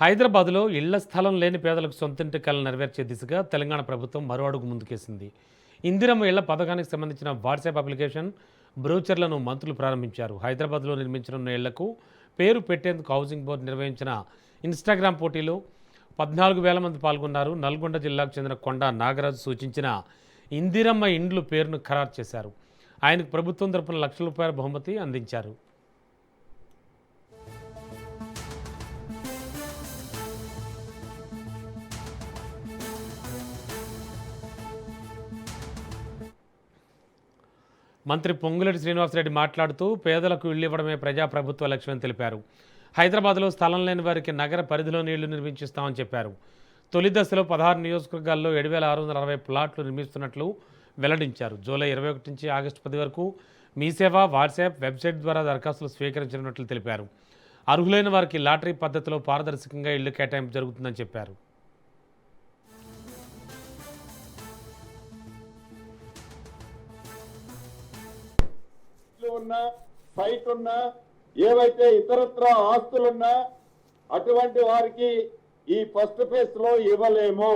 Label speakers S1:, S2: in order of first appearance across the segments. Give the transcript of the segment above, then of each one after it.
S1: హైదరాబాద్లో ఇళ్ల స్థలం లేని పేదలకు సొంతింటి కలను నెరవేర్చే దిశగా తెలంగాణ ప్రభుత్వం మరో అడుగు ముందుకేసింది. ఇందిరమ్మ ఇళ్ల పథకానికి సంబంధించిన వాట్సాప్ అప్లికేషన్ బ్రోచర్లను మంత్రులు ప్రారంభించారు. హైదరాబాద్లో నిర్మించనున్న ఇళ్లకు పేరు పెట్టేందుకు హౌసింగ్ బోర్డు నిర్వహించిన ఇన్స్టాగ్రామ్ పోటీలో 14,000 మంది పాల్గొన్నారు. నల్గొండ జిల్లాకు చెందిన కొండా నాగరాజు సూచించిన ఇందిరమ్మ ఇండ్లు పేరును ఖరారు చేశారు. ఆయనకు ప్రభుత్వం తరపున లక్షల రూపాయల బహుమతి అందించారు. మంత్రి పొంగులేటి శ్రీనివాసరెడ్డి మాట్లాడుతూ పేదలకు ఇళ్లు ఇవ్వడమే ప్రజాప్రభుత్వ లక్ష్యమని తెలిపారు. హైదరాబాద్లో స్థలం లేని వారికి నగర పరిధిలోని ఇళ్లు నిర్మించిస్తామని చెప్పారు. తొలి దశలో 16 నియోజకవర్గాల్లో 7,660 ప్లాట్లు నిర్మిస్తున్నట్లు వెల్లడించారు. జూలై 21 నుంచి ఆగస్టు 10 వరకు మీ సేవ వాట్సాప్ వెబ్సైట్ ద్వారా దరఖాస్తులు స్వీకరించనున్నట్లు తెలిపారు. అర్హులైన వారికి లాటరీ పద్ధతిలో పారదర్శకంగా ఇళ్లు కేటాయింపు జరుగుతుందని చెప్పారు.
S2: ఉన్నా సైట్ ఉన్నా ఏవైతే ఇతరత్ర ఆస్తులున్నా అటువంటి వారికి ఈ ఫస్ట్ ఫేజ్ లో ఇవ్వలేము.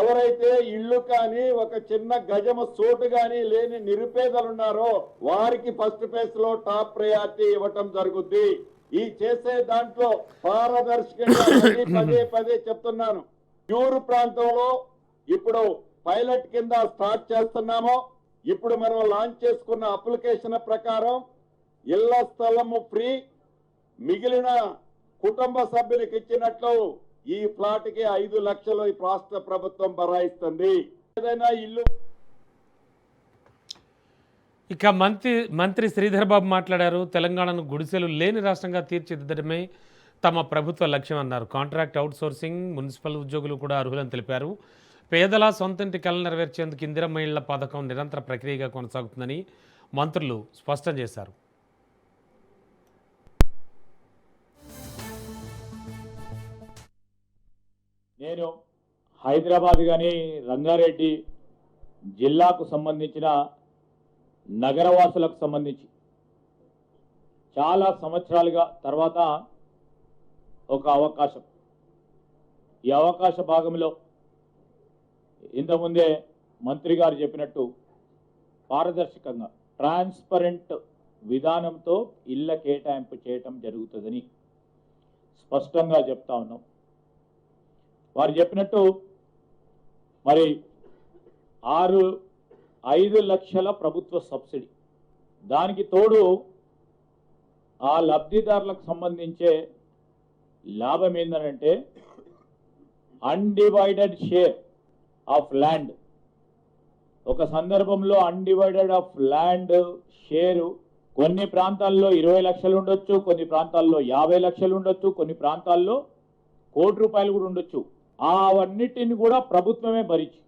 S2: ఎవరైతే ఇల్లు కానీ ఒక చిన్న గజము చోటు కానీ లేని నిరుపేదలున్నారో వారికి ఫస్ట్ ఫేజ్ లో టాప్ ప్రయారిటీ ఇవ్వటం జరుగుద్ది. ఈ చేసే దాంట్లో పారదర్శకంగా పదే చెప్తున్నాను. ప్యూర్ ప్రాంతంలో ఇప్పుడు పైలట్ కింద స్టార్ట్ చేస్తున్నాము. ఇప్పుడు మనం లాంచ్ చేసుకున్న అప్లికేషన్ ప్రకారం ఇళ్ల స్థలము ఫ్రీ, మిగిలిన కుటుంబ సభ్యులకు ఇచ్చినట్లు ఈ ఫ్లాట్ కి 5 లక్షలు ఈ రాష్ట్ర ప్రభుత్వం బరాయిస్తుంది. ఏదైనా ఇల్లు
S1: ఇక మంత్రి శ్రీధర్ బాబు మాట్లాడారు. తెలంగాణను గుడిసెలు లేని రాష్ట్రంగా తీర్చిదిద్దడమే తమ ప్రభుత్వ లక్ష్యం అన్నారు. కాంట్రాక్ట్ అవుట్సోర్సింగ్ మున్సిపల్ ఉద్యోగులు కూడా అర్హులని తెలిపారు. పేదల సొంతింటి కలను నెరవేర్చేందుకు ఇందిరమ్మ ఇళ్ల పథకం నిరంతర ప్రక్రియగా కొనసాగుతుందని మంత్రులు స్పష్టం చేశారు.
S3: నేను హైదరాబాద్ కానీ రంగారెడ్డి జిల్లాకు సంబంధించిన నగరవాసులకు సంబంధించి చాలా సంవత్సరాలుగా తర్వాత ఒక అవకాశం, ఈ అవకాశ భాగంలో ఇంతకుముందే మంత్రి గారు చెప్పినట్టు పారదర్శకంగా ట్రాన్స్పరెంట్ విధానంతో ఇళ్ల కేటాయింపు చేయటం జరుగుతుందని స్పష్టంగా చెప్తా ఉన్నాం. వారు చెప్పినట్టు మరి 5 లక్షల ప్రభుత్వ సబ్సిడీ, దానికి తోడు ఆ లబ్ధిదారులకు సంబంధించే లాభం ఏంటంటే అన్డివైడెడ్ షేర్ ఆఫ్ ల్యాండ్. ఒక సందర్భంలో అన్డివైడెడ్ ఆఫ్ ల్యాండ్ షేరు కొన్ని ప్రాంతాల్లో 20 లక్షలు ఉండొచ్చు, కొన్ని ప్రాంతాల్లో 50 లక్షలు ఉండొచ్చు, కొన్ని ప్రాంతాల్లో ₹1 కోటి కూడా ఉండొచ్చు. అవన్నిటిని కూడా ప్రభుత్వమే భరించి